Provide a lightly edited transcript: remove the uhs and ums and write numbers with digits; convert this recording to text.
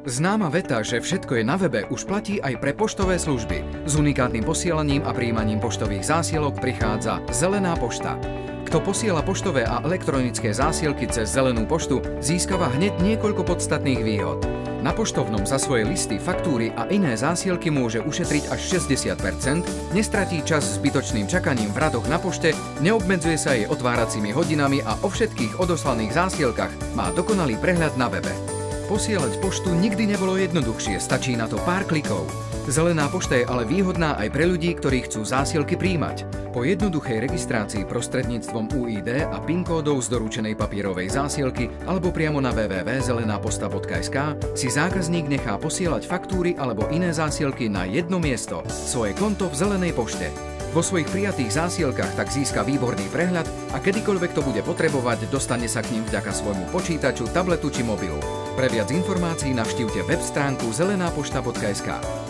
Známa veta, že všetko je na webe, už platí aj pre poštové služby. S unikátnym posielaním a prijímaním poštových zásielok prichádza Zelená pošta. Kto posiela poštové a elektronické zásielky cez Zelenú poštu, získava hneď niekoľko podstatných výhod. Na poštovnom za svoje listy, faktúry a iné zásielky môže ušetriť až 60%, nestratí čas zbytočným čakaním v radoch na pošte, neobmedzuje sa jej otváracími hodinami a o všetkých odoslaných zásielkach má dokonalý prehľad na webe. Posielať poštu nikdy nebolo jednoduchšie, stačí na to pár klikov. Zelená pošta je ale výhodná aj pre ľudí, ktorí chcú zásielky prijímať. Po jednoduchej registrácii prostredníctvom UID a PIN kódov z doručenej papierovej zásielky alebo priamo na www.zelenaposta.sk si zákazník nechá posielať faktúry alebo iné zásielky na jedno miesto, svoje konto v Zelenej pošte. Vo svojich prijatých zásielkach tak získa výborný prehľad a kedykoľvek to bude potrebovať, dostane sa k nim vďaka svojmu počítaču, tabletu či mobilu. Pre viac informácií navštívte web stránku zelenapošta.sk.